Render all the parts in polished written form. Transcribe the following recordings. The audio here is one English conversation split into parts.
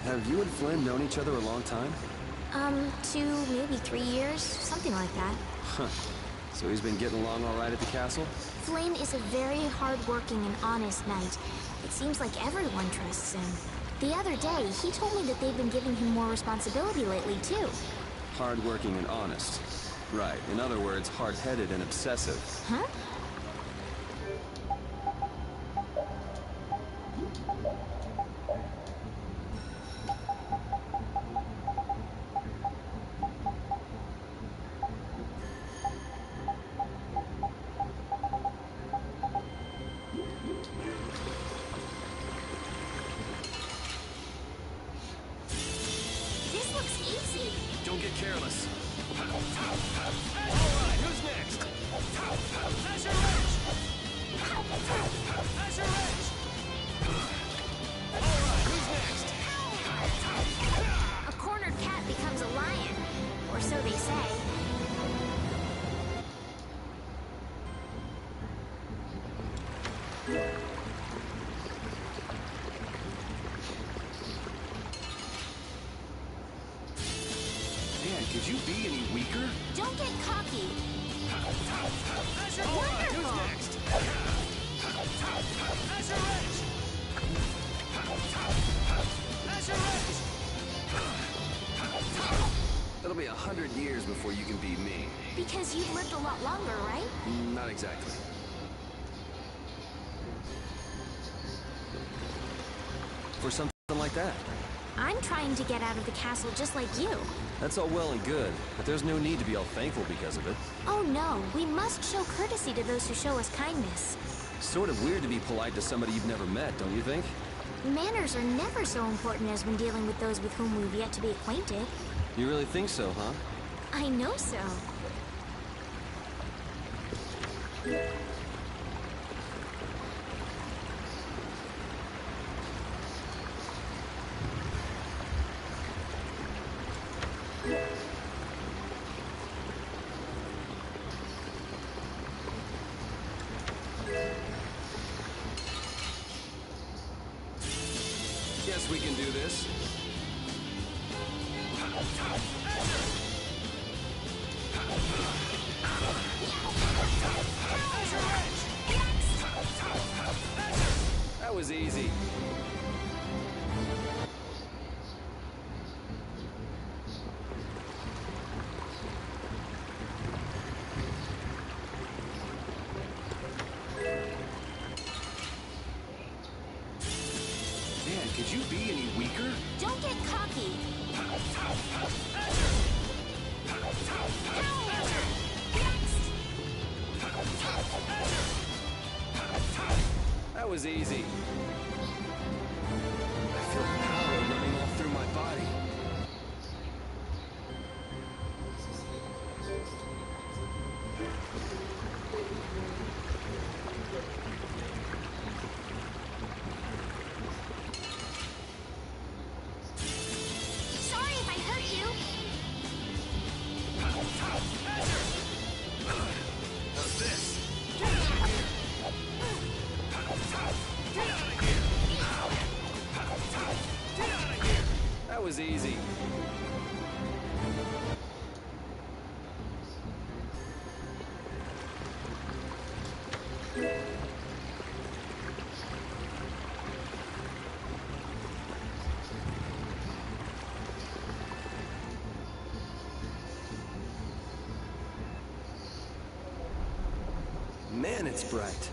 Have you and Flynn known each other a long time? 2, maybe 3 years, something like that. Huh. So he's been getting along all right at the castle? Flynn is a very hard-working and honest knight. It seems like everyone trusts him. The other day, he told me that they've been giving him more responsibility lately, too. Hard-working and honest. Right. In other words, hard-headed and obsessive. Huh? This looks easy. Don't get careless. Alright, who's next? Azure Edge! Azure Edge! Alright, who's next? A cornered cat becomes a lion. Or so they say. Man, could you be any weaker? Don't get cocky. Azure Alright, who's next? Azure Edge! Azure Edge! It'll be 100 years before you can beat me. Because you've lived a lot longer, right? Not exactly. For something like that. I'm trying to get out of the castle just like you. That's all well and good, but there's no need to be all thankful because of it. Oh no, we must show courtesy to those who show us kindness. Sort of weird to be polite to somebody you've never met, don't you think? Manners are never so important as when dealing with those with whom we've yet to be acquainted. You really think so, huh? I know so. Guess we can do this. That was easy. Man, could you be any weaker? Don't get cocky. That was easy. I feel power running all through my body. Sorry if I hurt you. How's this? Get out of here! Get out of here! That was easy. Man, it's bright.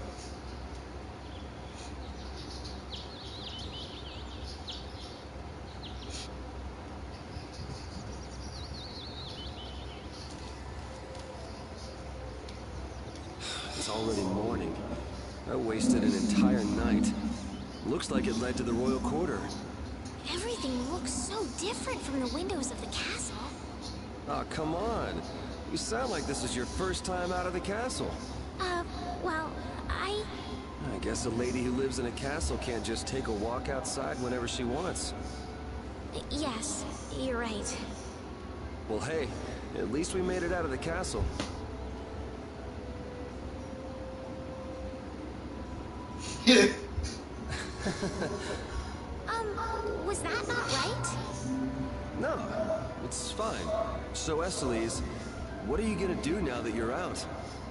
It's already morning. I wasted an entire night. Looks like it led to the royal quarter. Everything looks so different from the windows of the castle. Oh, come on. You sound like this is your first time out of the castle. Well, I guess a lady who lives in a castle can't just take a walk outside whenever she wants. Yes, you're right. Well, hey, at least we made it out of the castle. Was that not right? No, it's fine. So, Esteliz, what are you gonna do now that you're out?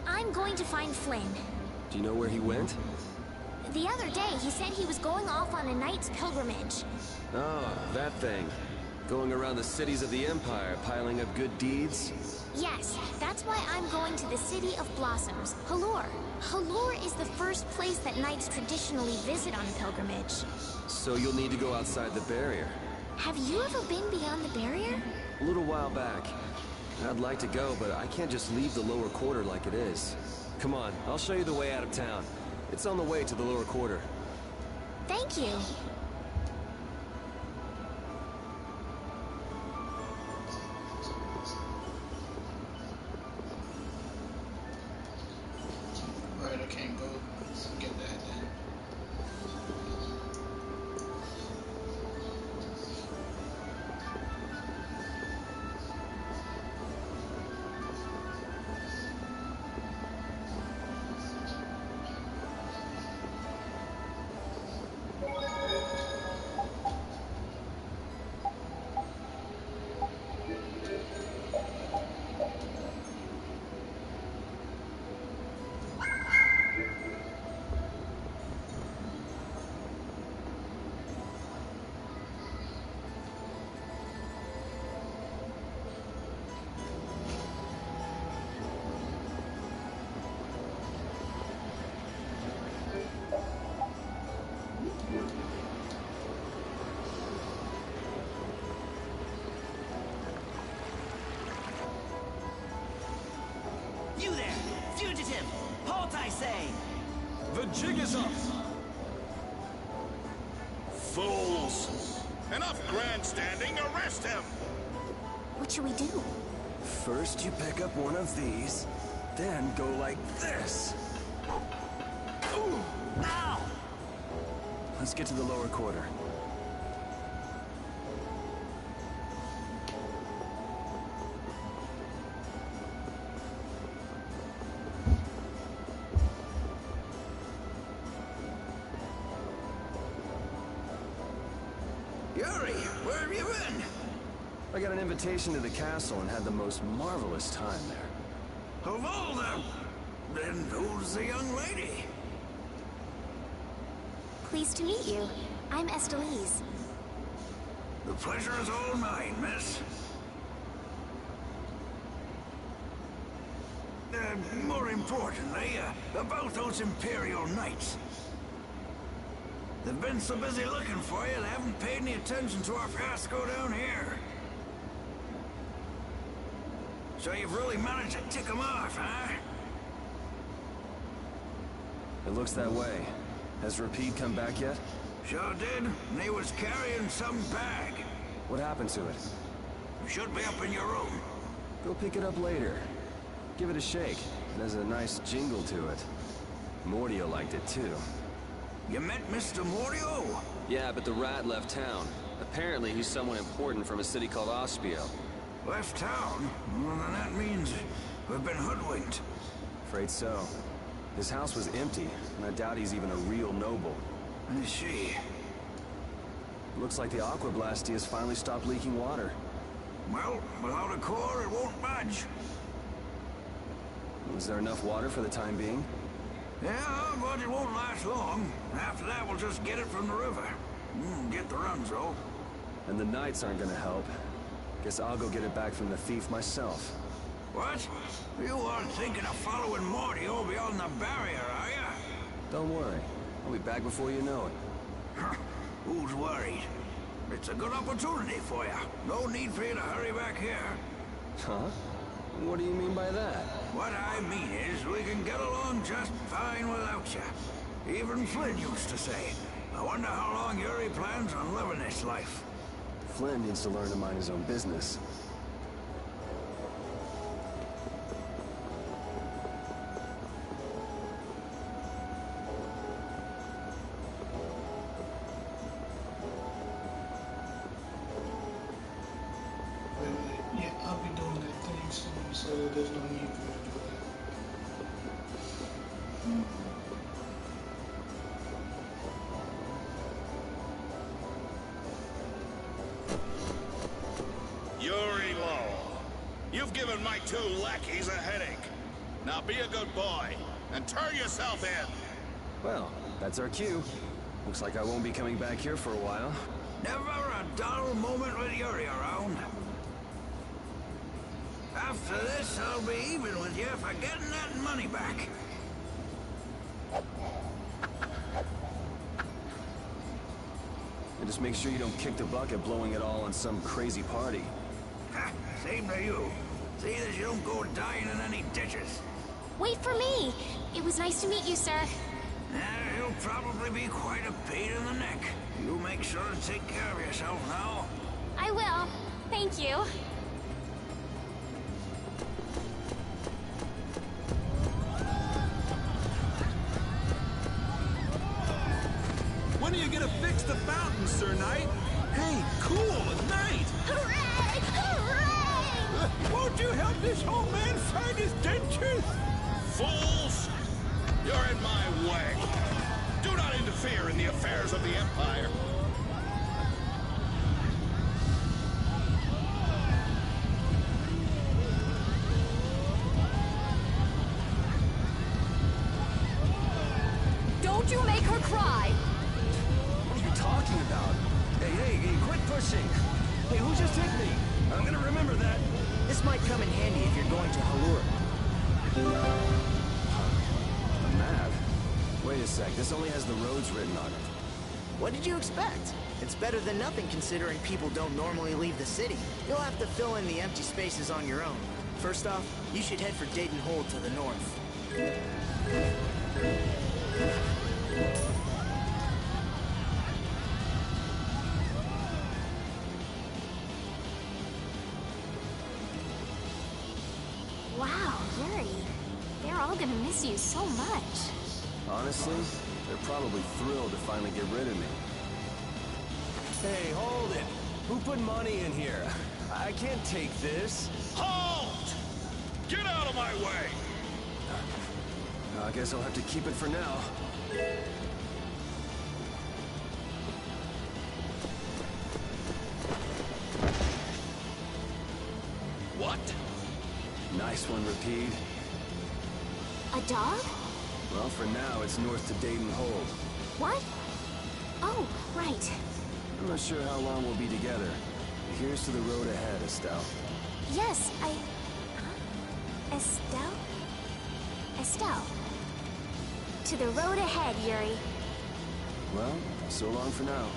I'm going to find Flynn. Do you know where he went? The other day, he said he was going off on a knight's pilgrimage. Oh, that thing. Going around the cities of the Empire, piling up good deeds? Yes, that's why I'm going to the City of Blossoms, Halure. Halure is the first place that knights traditionally visit on a pilgrimage. So you'll need to go outside the barrier. Have you ever been beyond the barrier? A little while back. I'd like to go, but I can't just leave the lower quarter like it is. Come on, I'll show you the way out of town. It's on the way to the lower quarter. Thank you. Right, I can't go get that then. You there! Fugitive! Halt, I say! The jig is up! Fools! Enough grandstanding, arrest him! What should we do? First you pick up one of these, then go like this. Ooh! Ow! Let's get to the lower quarter. Yuri, where have you been? I got an invitation to the castle and had the most marvelous time there. Of all them, then who's the young lady? Pleased to meet you. I'm Esteliz. The pleasure is all mine, miss. More importantly, about those Imperial Knights. They've been so busy looking for you, they haven't paid any attention to our fiasco down here. So you've really managed to tick them off, huh? It looks that way. Has Rapide come back yet? Sure did, and he was carrying some bag. What happened to it? Should be up in your room. Go pick it up later. Give it a shake. It has a nice jingle to it. Mordio liked it too. You met Mr. Mordio? Yeah, but the rat left town. Apparently he's someone important from a city called Ospio. Left town? Well, then that means we've been hoodwinked. Afraid so. His house was empty, and I doubt he's even a real noble. I see. Looks like the Aqua Blasty has finally stopped leaking water. Well, without a core, it won't budge. Is there enough water for the time being? Yeah, but it won't last long. After that, we'll just get it from the river. Get the runs, though. And the knights aren't gonna help. Guess I'll go get it back from the thief myself. What? You aren't thinking of following Mordio beyond the barrier, are you? Don't worry. I'll be back before you know it. Who's worried? It's a good opportunity for you. No need for you to hurry back here. Huh? What do you mean by that? What I mean is, we can get along just fine without you. Even Flynn used to say, I wonder how long Yuri plans on living this life. Flynn needs to learn to mind his own business. Yeah, I'll be doing that thing soon, so there's no need for me to do that. You've given my two lackeys a headache. Now be a good boy, and turn yourself in. Well, that's our cue. Looks like I won't be coming back here for a while. Never a dull moment with Yuri around. After this, I'll be even with you for getting that money back. And just make sure you don't kick the bucket blowing it all on some crazy party. Ha, same to you. See that you don't go dying in any ditches. Wait for me! It was nice to meet you, sir. You'll probably be quite a pain in the neck. You make sure to take care of yourself now. I will. Thank you. When are you gonna fix the fountain, Sir Knight? Hey, cool, a knight! Hooray! Hooray! Won't you help this old man find his dentures? Fools! You're in my way. Do not interfere in the affairs of the Empire. Don't you make her cry! What are you talking about? Hey, quit pushing! Hey, who just hit me? I'm gonna remember that. This might come in handy if you're going to Halur. A map? Wait a sec, this only has the roads written on it. What did you expect? It's better than nothing considering people don't normally leave the city. You'll have to fill in the empty spaces on your own. First off, you should head for Dayton Hold to the north. Wow, Yuri. They're all gonna miss you so much. Honestly, they're probably thrilled to finally get rid of me. Hey, hold it! Who put money in here? I can't take this. Halt! Get out of my way! I guess I'll have to keep it for now. What? Nice one, Rapide. A dog? Well, for now, it's north to Dayton Hold. What? Oh, right. I'm not sure how long we'll be together. Here's to the road ahead, Estelle. Yes, Huh? Estelle? Estelle. To the road ahead, Yuri. Well, so long for now.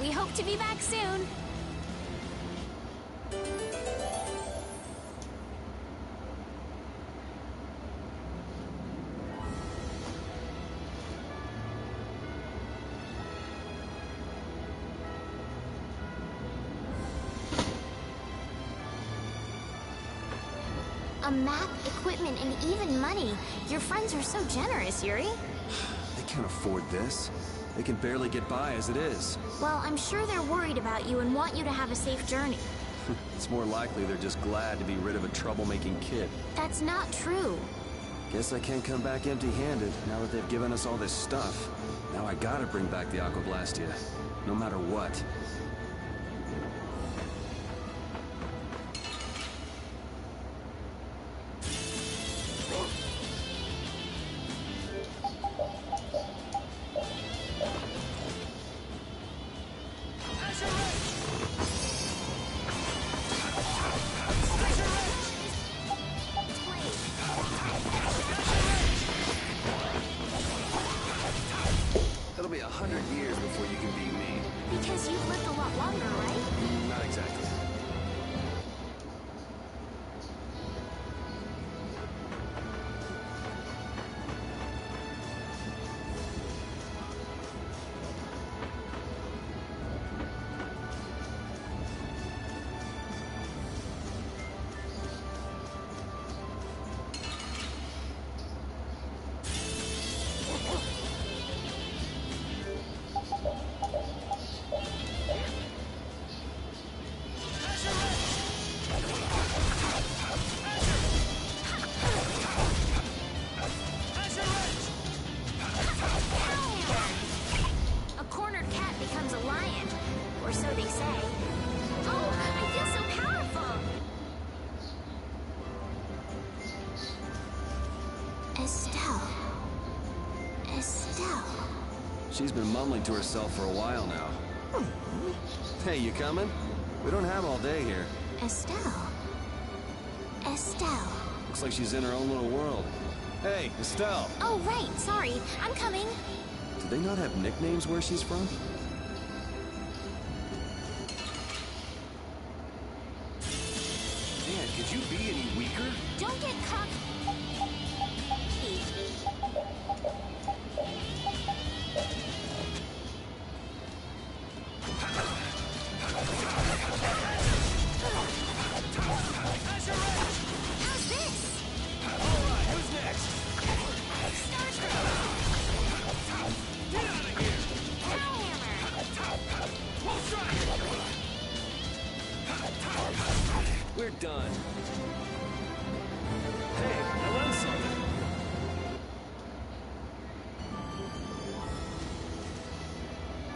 We hope to be back soon. A map, equipment, and even money. Your friends are so generous, Yuri. They can't afford this. They can barely get by as it is. Well, I'm sure they're worried about you and want you to have a safe journey. It's more likely they're just glad to be rid of a troublemaking kid. That's not true. Guess I can't come back empty-handed now that they've given us all this stuff. Now I gotta bring back the Aquablastia, no matter what. It'll be 100 years before you can beat me. Because you've lived a lot longer, right? Not exactly. She's been mumbling to herself for a while now. Hey, you coming? We don't have all day here. Estelle. Estelle. Looks like she's in her own little world. Hey, Estelle! Oh, right. Sorry. I'm coming. Do they not have nicknames where she's from? Man, could you be any weaker? Don't get cocky. How's this? Alright, who's next? Get out of here! We'll try! We're done. Hey, I learned something.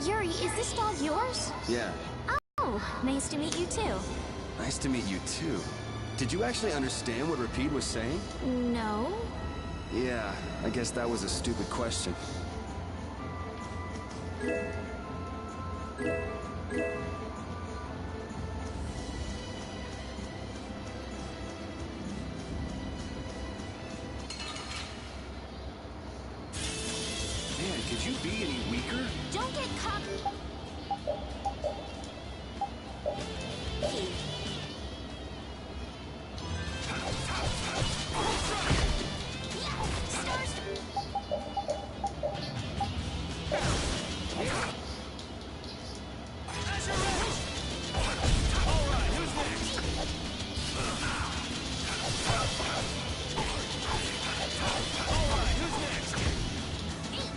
Yuri, is this dog yours? Yeah, Oh, nice to meet you too. nice to meet you too. Did you actually understand what Rapide was saying? No? Yeah, I guess that was a stupid question. Man, could you be any weaker? Don't get cocky. Alright, who's next? Alright, who's next?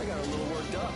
I got a little worked up.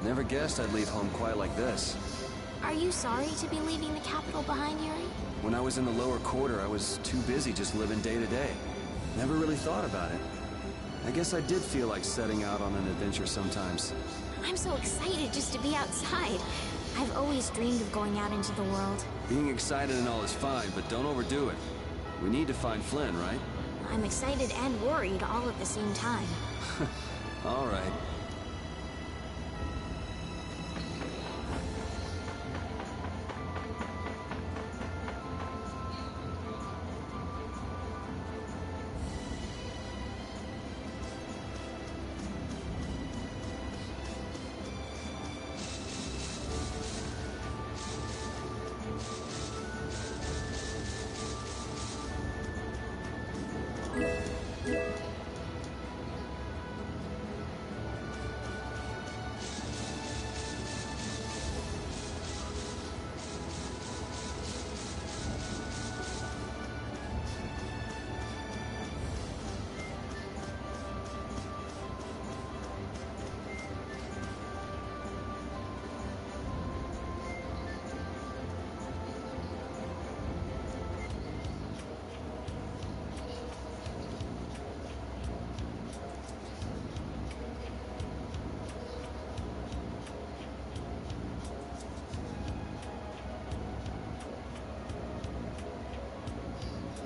Never guessed I'd leave home quite like this. Are you sorry to be leaving the capital behind, Yuri? When I was in the lower quarter, I was too busy just living day to day. Never really thought about it. I guess I did feel like setting out on an adventure sometimes. I'm so excited just to be outside. I've always dreamed of going out into the world. Being excited and all is fine, but don't overdo it. We need to find Flynn, right? I'm excited and worried all at the same time. All right.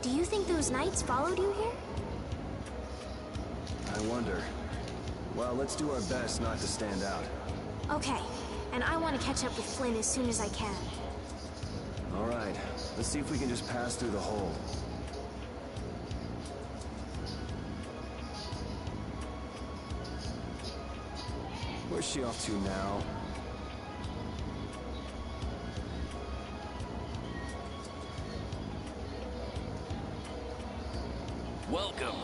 Do you think those knights followed you here? I wonder. Well, let's do our best not to stand out. Okay, and I want to catch up with Flynn as soon as I can. All right, let's see if we can just pass through the hole. Where's she off to now? Welcome.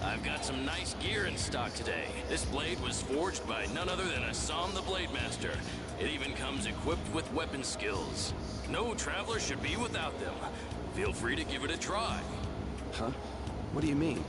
I've got some nice gear in stock today. This blade was forged by none other than Assam the Blade Master. It even comes equipped with weapon skills. No traveler should be without them. Feel free to give it a try. Huh? What do you mean?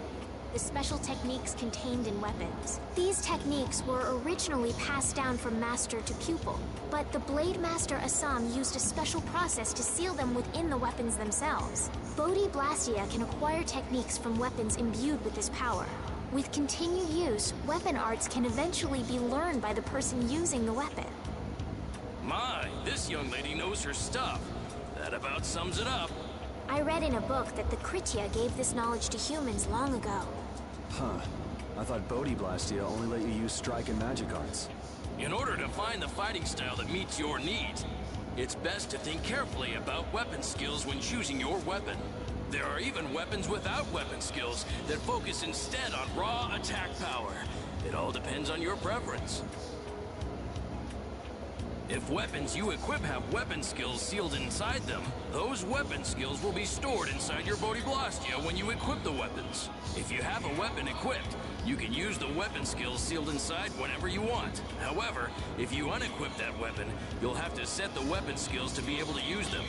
The special techniques contained in weapons. These techniques were originally passed down from master to pupil, but the Blade Master Assam used a special process to seal them within the weapons themselves. Bodhi Blastia can acquire techniques from weapons imbued with this power. With continued use, weapon arts can eventually be learned by the person using the weapon. My, this young lady knows her stuff. That about sums it up. I read in a book that the Kritya gave this knowledge to humans long ago. Huh. I thought Bodhi Blastia only let you use strike and magic arts. In order to find the fighting style that meets your needs, it's best to think carefully about weapon skills when choosing your weapon. There are even weapons without weapon skills that focus instead on raw attack power. It all depends on your preference. If weapons you equip have weapon skills sealed inside them, those weapon skills will be stored inside your Bodhi Blastia when you equip the weapons. If you have a weapon equipped, you can use the weapon skills sealed inside whenever you want. However, if you unequip that weapon, you'll have to set the weapon skills to be able to use them.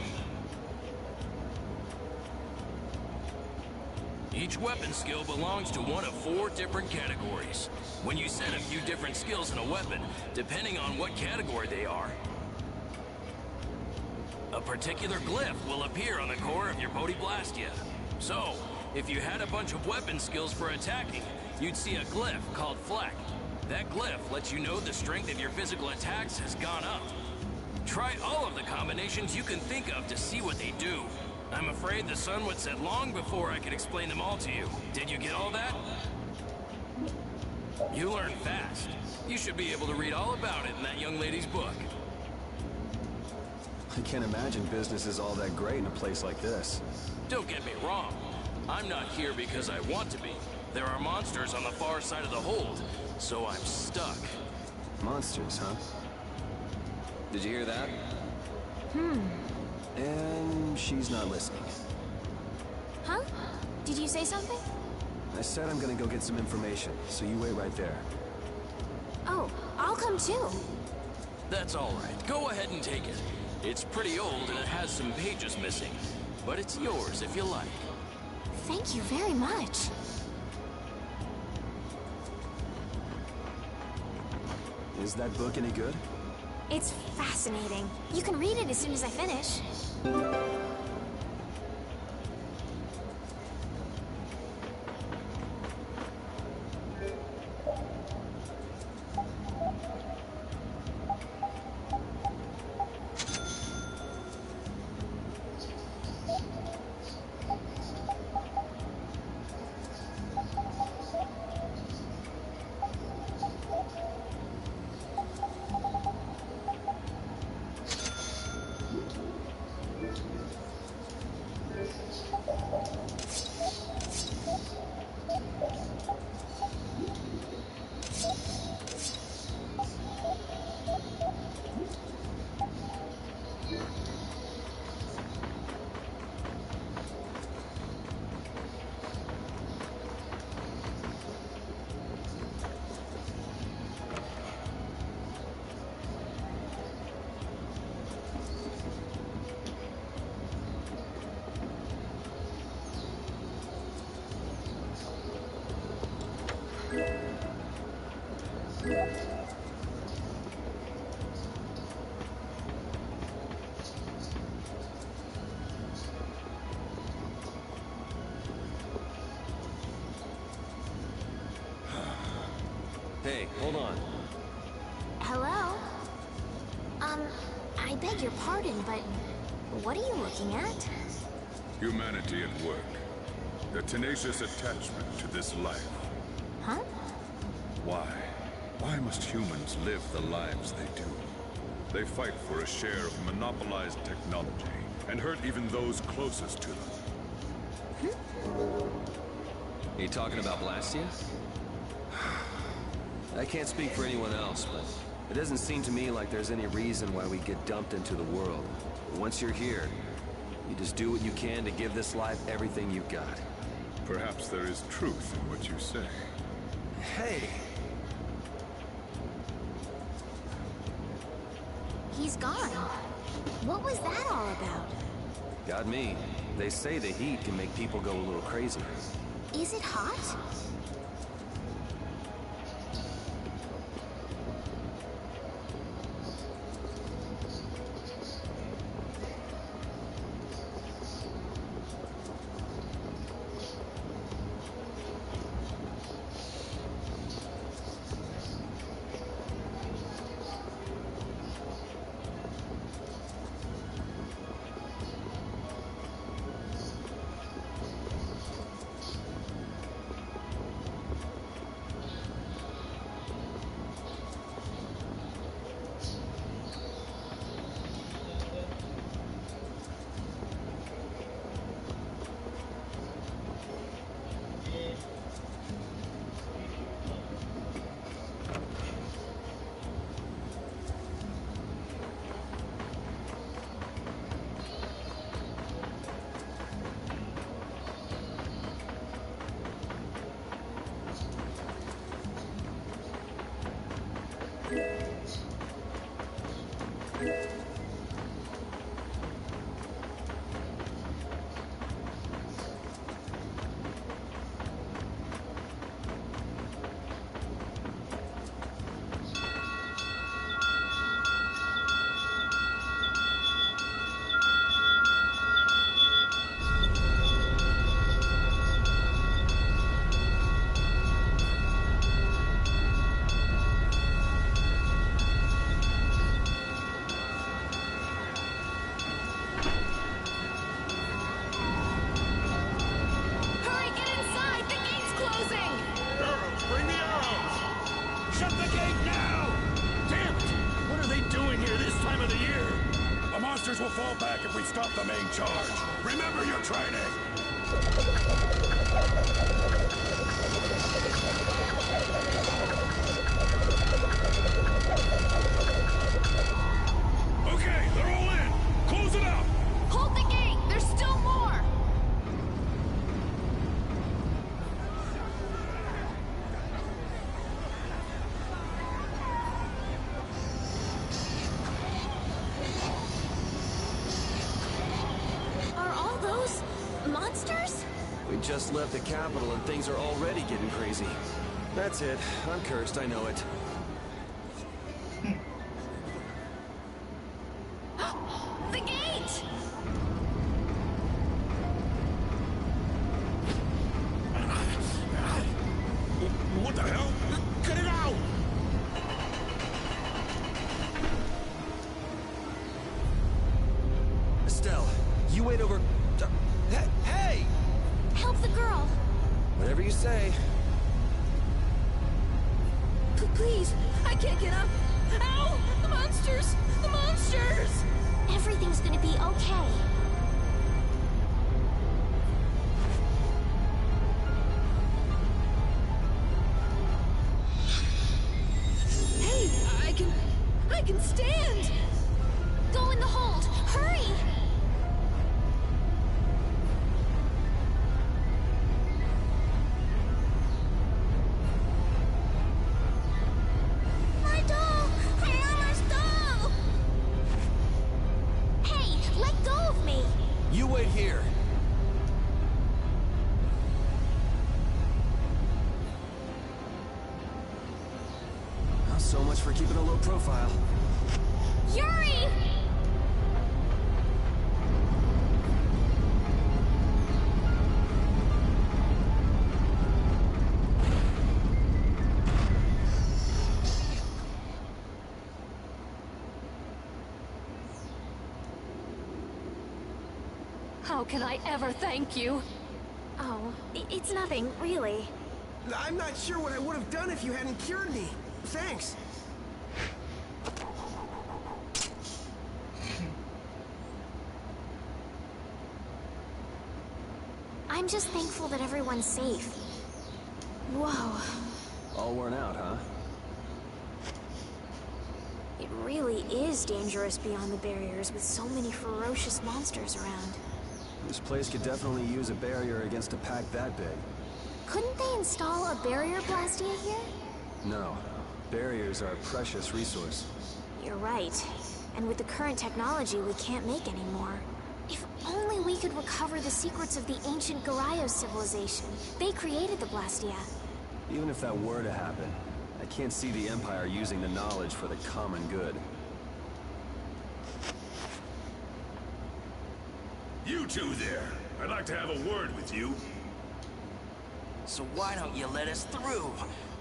Each weapon skill belongs to one of 4 different categories. When you set a few different skills in a weapon, depending on what category they are, a particular glyph will appear on the core of your Bodhi Blastia. So, if you had a bunch of weapon skills for attacking, you'd see a glyph called Fleck. That glyph lets you know the strength of your physical attacks has gone up. Try all of the combinations you can think of to see what they do. I'm afraid the sun would set long before I could explain them all to you. Did you get all that? You learn fast. You should be able to read all about it in that young lady's book. I can't imagine business is all that great in a place like this. Don't get me wrong. I'm not here because I want to be. There are monsters on the far side of the hold, so I'm stuck. Monsters, huh? Did you hear that? And she's not listening. Huh? Did you say something? I said I'm gonna go get some information, so you wait right there. Oh, I'll come too. That's all right. Go ahead and take it. It's pretty old and it has some pages missing, but it's yours if you like. Thank you very much. Is that book any good? It's fascinating. You can read it as soon as I finish. Hey, hold on. Hello? I beg your pardon, but what are you looking at? Humanity at work. A tenacious attachment to this life. Huh? Why? Why must humans live the lives they do? They fight for a share of monopolized technology, and hurt even those closest to them. Are you talking about Blastia? I can't speak for anyone else, but it doesn't seem to me like there's any reason why we get dumped into the world. Once you're here, you just do what you can to give this life everything you've got. Perhaps there is truth in what you say. Hey! He's gone. What was that all about? Got me. They say the heat can make people go a little crazy. Is it hot? Will fall back if we stop the main charge. Remember your training! Okay, they're all in! Close it up! Hold the gate! There's still more! Monsters? We just left the capital and things are already getting crazy. That's it. I'm cursed, I know it. The gate! What the hell? Cut it out! Estelle, you wait over... Hey! Help the girl! Whatever you say. Please, I can't get up. Ow! The monsters! The monsters! Everything's gonna be okay. Hey, I can stand! Go in the hold! Hurry! You wait here. Well, so much for keeping a low profile. Yuri! How can I ever thank you? Oh, it's nothing, really. I'm not sure what I would have done if you hadn't cured me. Thanks. I'm just thankful that everyone's safe. Whoa. All worn out, huh? It really is dangerous beyond the barriers with so many ferocious monsters around. This place could definitely use a barrier against a pack that big. Couldn't they install a barrier blastia here? No. Barriers are a precious resource. You're right. And with the current technology, we can't make any more. If only we could recover the secrets of the ancient Garayos civilization. They created the blastia. Even if that were to happen, I can't see the Empire using the knowledge for the common good. You two there! I'd like to have a word with you. So why don't you let us through?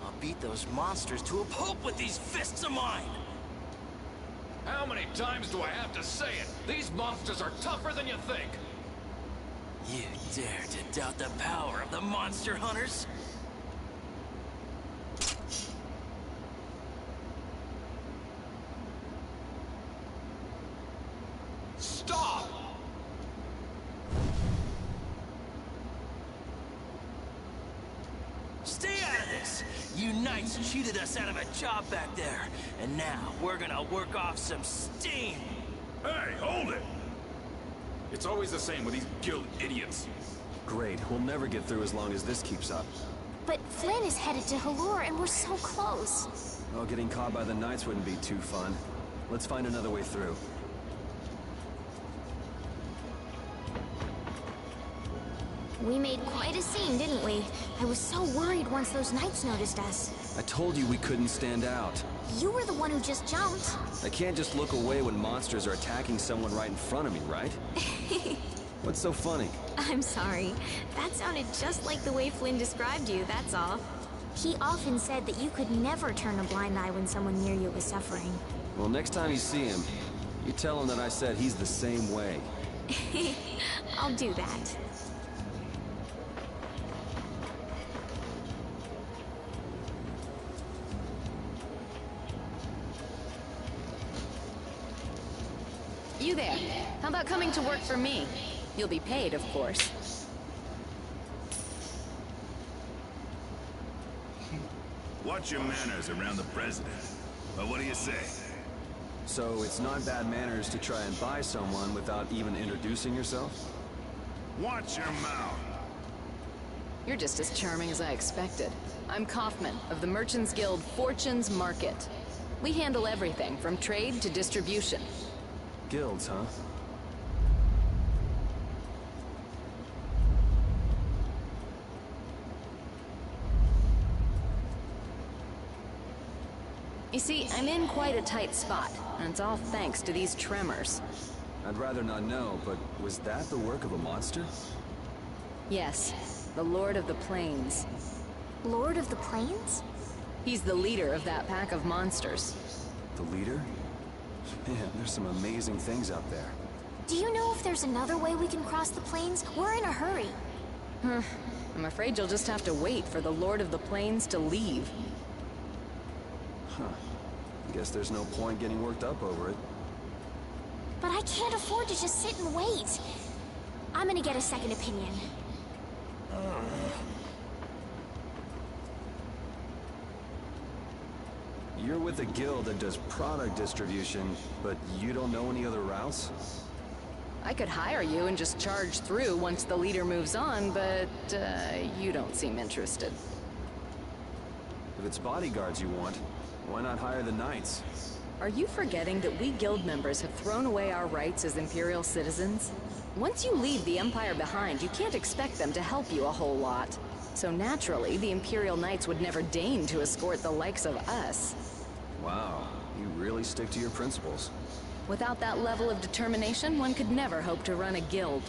I'll beat those monsters to a pulp with these fists of mine! How many times do I have to say it? These monsters are tougher than you think! You dare to doubt the power of the monster hunters? Stop! Stay out of this! You knights cheated us out of a job back there, and now we're gonna work off some steam! Hey, hold it! It's always the same with these guild idiots. Great, we'll never get through as long as this keeps up. But Flynn is headed to Halure and we're so close. Well, getting caught by the Knights wouldn't be too fun. Let's find another way through. We made quite a scene, didn't we? I was so worried once those Knights noticed us. I told you we couldn't stand out. You were the one who just jumped. I can't just look away when monsters are attacking someone right in front of me, right? What's so funny? I'm sorry. That sounded just like the way Flynn described you, that's all. He often said that you could never turn a blind eye when someone near you was suffering. Well, next time you see him, you tell him that I said he's the same way. I'll do that. You there. How about coming to work for me? You'll be paid, of course. Watch your manners around the president. But what do you say? So it's not bad manners to try and buy someone without even introducing yourself? Watch your mouth. You're just as charming as I expected. I'm Kaufman, of the Merchants Guild Fortune's Market. We handle everything from trade to distribution. Guilds, huh? You see, I'm in quite a tight spot, and it's all thanks to these tremors. I'd rather not know, but was that the work of a monster? Yes, the Lord of the Plains. Lord of the Plains? He's the leader of that pack of monsters. The leader? Man, there's some amazing things out there. Do you know if there's another way we can cross the plains? We're in a hurry. I'm afraid you'll just have to wait for the Lord of the Plains to leave. Huh. Guess there's no point getting worked up over it. But I can't afford to just sit and wait. I'm gonna get a second opinion. You're with a guild that does product distribution, but you don't know any other routes? I could hire you and just charge through once the leader moves on, but you don't seem interested. If it's bodyguards you want, why not hire the Knights? Are you forgetting that we guild members have thrown away our rights as Imperial citizens? Once you leave the Empire behind, you can't expect them to help you a whole lot. So naturally, the Imperial Knights would never deign to escort the likes of us. Wow, you really stick to your principles. Without that level of determination, one could never hope to run a guild.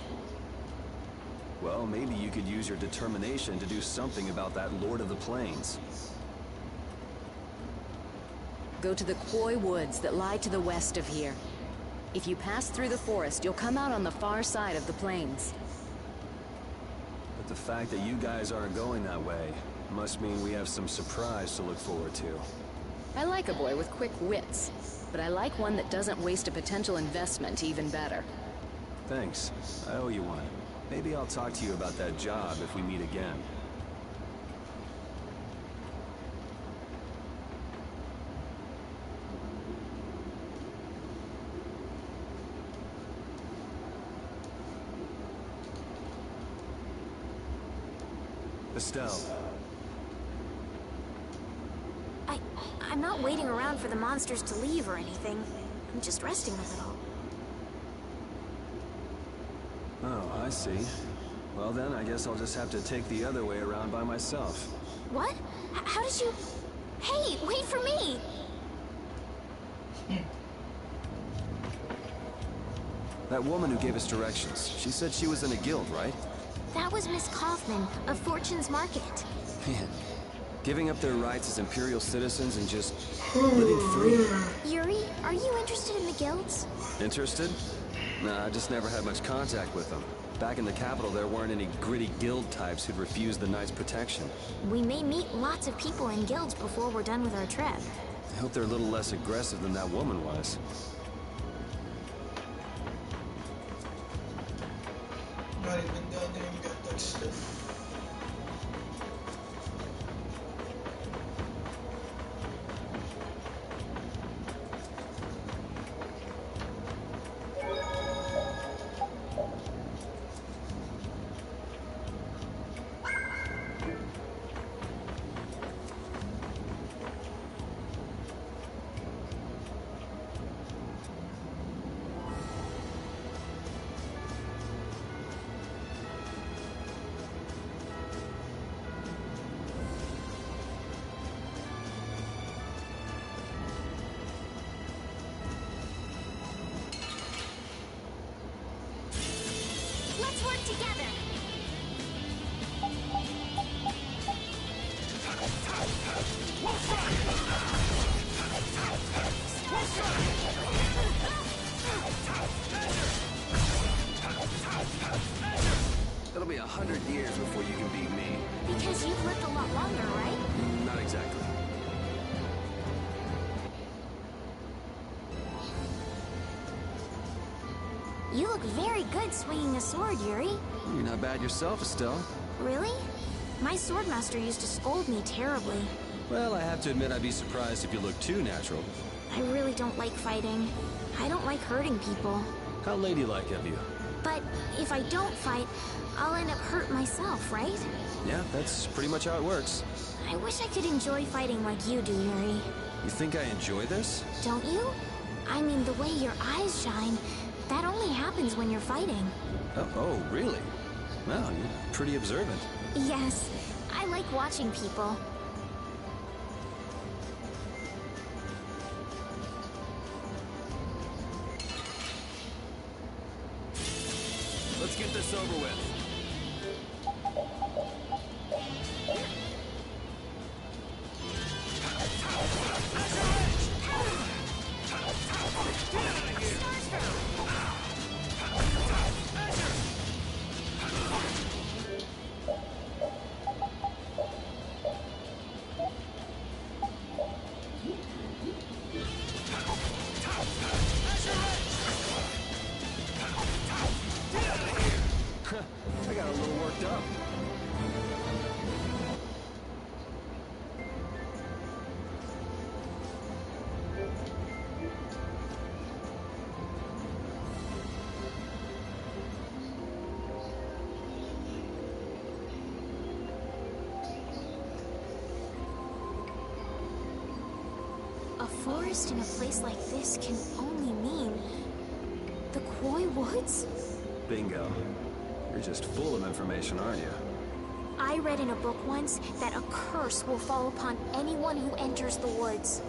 Well, maybe you could use your determination to do something about that Lord of the Plains. Go to the Khoi Woods that lie to the west of here. If you pass through the forest, you'll come out on the far side of the plains. The fact that you guys aren't going that way must mean we have some surprise to look forward to. I like a boy with quick wits, but I like one that doesn't waste a potential investment even better. Thanks. I owe you one. Maybe I'll talk to you about that job if we meet again. Estelle. I'm not waiting around for the monsters to leave or anything. I'm just resting a little. Oh, I see. Well then, I guess I'll just have to take the other way around by myself. What? How did you... Hey, wait for me! That woman who gave us directions, she said she was in a guild, right? That was Miss Kaufman of Fortune's Market. Man, giving up their rights as Imperial citizens and just living free. Yuri, are you interested in the guilds? Interested? Nah, I just never had much contact with them. Back in the capital, there weren't any gritty guild types who'd refuse the Knight's protection. We may meet lots of people in guilds before we're done with our trip. I hope they're a little less aggressive than that woman was. Not even goddamn got that stuff. Let's work together! It'll be 100 years before you can beat me. Because you've lived a lot longer, right? Not exactly. You look very good swinging a sword, Yuri. You're not bad yourself, Estelle. Really? My swordmaster used to scold me terribly. Well, I have to admit I'd be surprised if you looked too natural. I really don't like fighting. I don't like hurting people. How ladylike of you. But if I don't fight, I'll end up hurt myself, right? Yeah, that's pretty much how it works. I wish I could enjoy fighting like you do, Yuri. You think I enjoy this? Don't you? I mean, the way your eyes shine, that only happens when you're fighting. Oh, really? Wow, you're pretty observant. Yes, I like watching people. Let's get this over with. I got a little worked up. A forest in a place like this can only mean... the Koi Woods? Bingo. You're just full of information, aren't you? I read in a book once that a curse will fall upon anyone who enters the woods.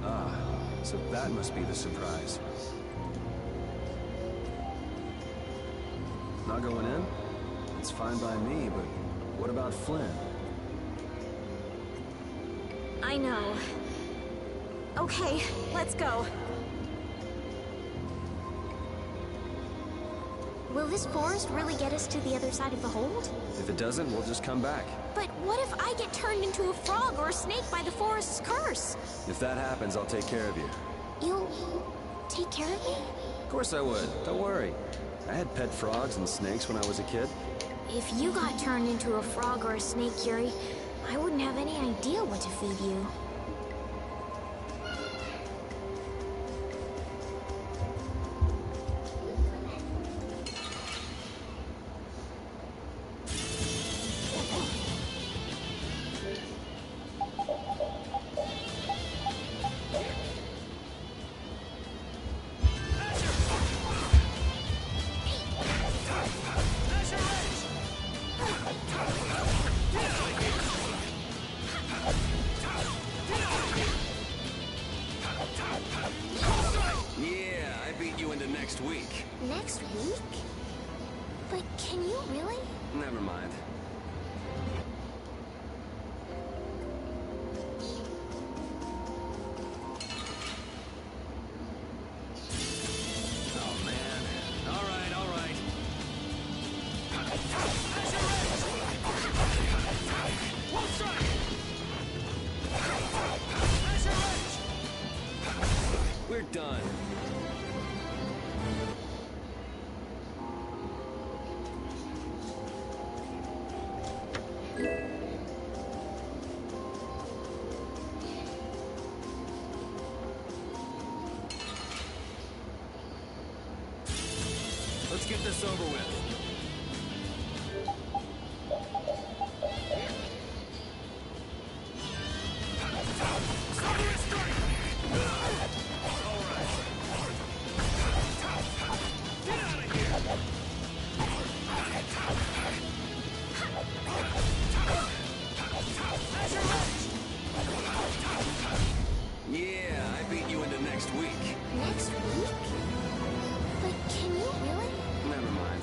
Ah, so that must be the surprise. Not going in? It's fine by me, but what about Flynn? I know. Okay, let's go. Will this forest really get us to the other side of the hold? If it doesn't, we'll just come back. But what if I get turned into a frog or a snake by the forest's curse? If that happens, I'll take care of you. You'll take care of me? Of course I would. Don't worry. I had pet frogs and snakes when I was a kid. If you got turned into a frog or a snake, Yuri, I wouldn't have any idea what to feed you. Next week. Next week? But can you really? Never mind. Oh, man. All right, all right. Won't strike! We're done. Let's get this over with. Yeah, I beat you into next week. Next week? But can you really? Never mind.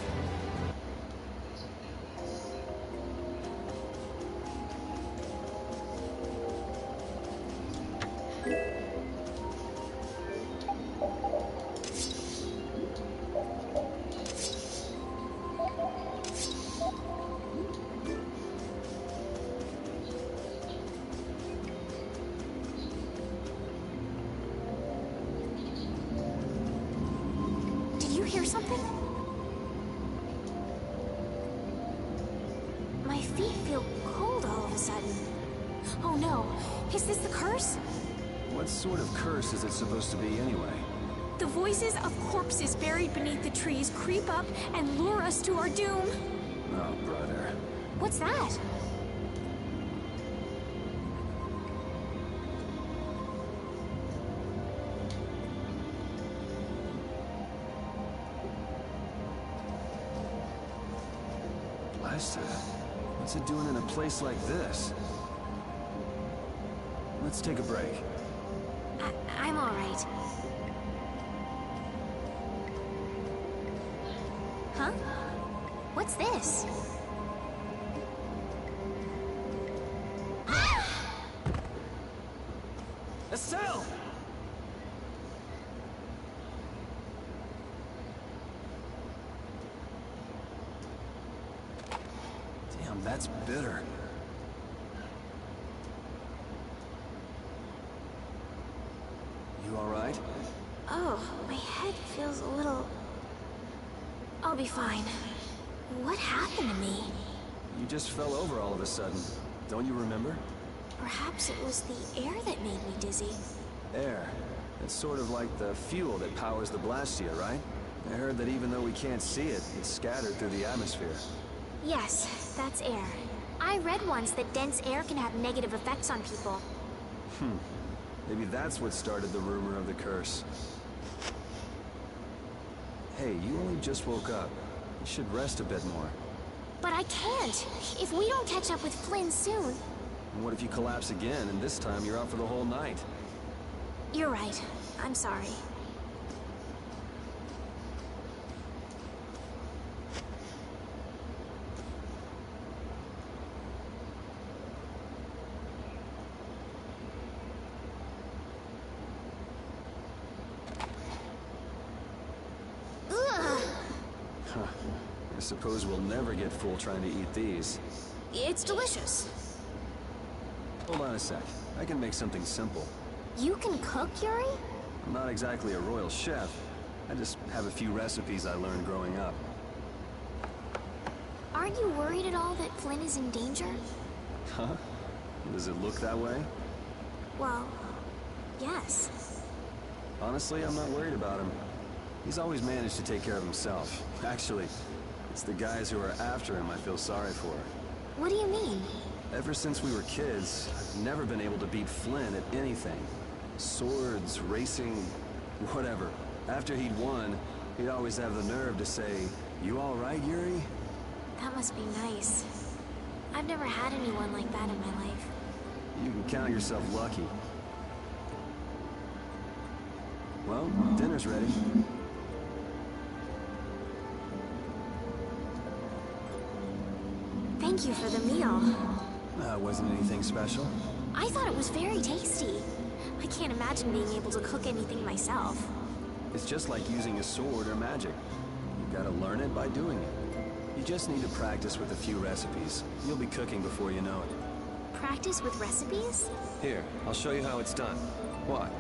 Did you hear something? My feet feel cold all of a sudden. Oh no, is this the curse? What sort of curse is it supposed to be anyway? The voices of corpses buried beneath the trees creep up and lure us to our doom. Oh, brother. What's that? Blaster? What's it doing in a place like this? Let's take a break. I'm all right. Huh? What's this? Estelle! Damn, that's bitter. You all right? Oh, my head feels a little... I'll be fine. What happened to me? You just fell over all of a sudden. Don't you remember? Perhaps it was the air that made me dizzy. Air. It's sort of like the fuel that powers the Blastia, right? I heard that even though we can't see it, it's scattered through the atmosphere. Yes, that's air. I read once that dense air can have negative effects on people. Maybe that's what started the rumor of the curse. Hey, you only just woke up. You should rest a bit more. But I can't. If we don't catch up with Flynn soon... And what if you collapse again, and this time you're out for the whole night? You're right. I'm sorry. Huh. suppose we'll never get full trying to eat these. It's delicious. Hold on a sec. I can make something simple. You can cook, Yuri? I'm not exactly a royal chef. I just have a few recipes I learned growing up. Aren't you worried at all that Flynn is in danger? Huh? Does it look that way? Well, yes. Honestly, I'm not worried about him. He's always managed to take care of himself. Actually, it's the guys who are after him I feel sorry for. What do you mean? Ever since we were kids, I've never been able to beat Flynn at anything. Swords, racing, whatever. After he'd won, he'd always have the nerve to say, "You all right, Yuri?" That must be nice. I've never had anyone like that in my life. You can count yourself lucky. Well, dinner's ready. Thank you for the meal. Wasn't anything special? I thought it was very tasty. I can't imagine being able to cook anything myself. It's just like using a sword or magic. You gotta learn it by doing it. You just need to practice with a few recipes. You'll be cooking before you know it. Practice with recipes? Here, I'll show you how it's done. What?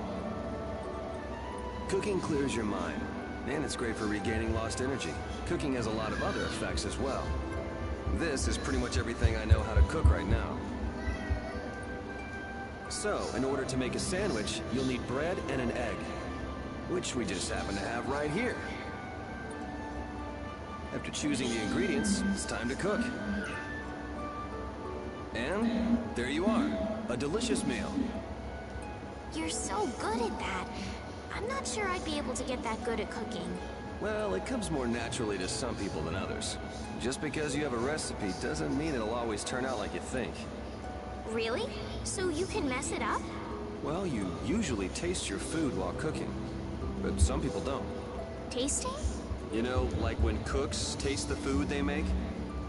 Cooking clears your mind, and it's great for regaining lost energy. Cooking has a lot of other effects as well. This is pretty much everything I know how to cook right now. So, in order to make a sandwich, you'll need bread and an egg, which we just happen to have right here. After choosing the ingredients, it's time to cook. And there you are, a delicious meal. You're so good at that. I'm not sure I'd be able to get that good at cooking. Well, it comes more naturally to some people than others. Just because you have a recipe doesn't mean it'll always turn out like you think. Really? So you can mess it up? Well, you usually taste your food while cooking, but some people don't. Tasting? You know, like when cooks taste the food they make?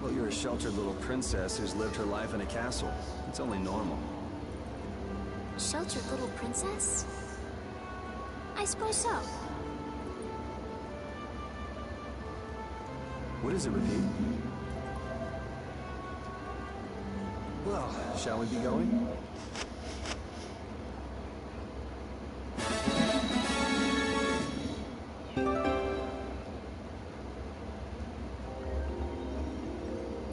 Well, you're a sheltered little princess who's lived her life in a castle. It's only normal. Sheltered little princess? I suppose so. What is it, Repeat? Well, shall we be going?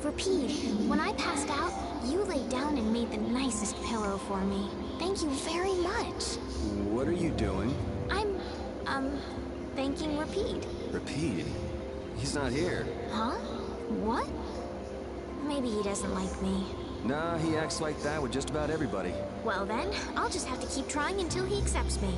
Repeat, when I passed out, you laid down and made the nicest pillow for me. Thank you very much. What are you doing? I'm thanking Repeat. Repeat? He's not here. Huh? What? Maybe he doesn't like me. Nah, he acts like that with just about everybody. Well then, I'll just have to keep trying until he accepts me.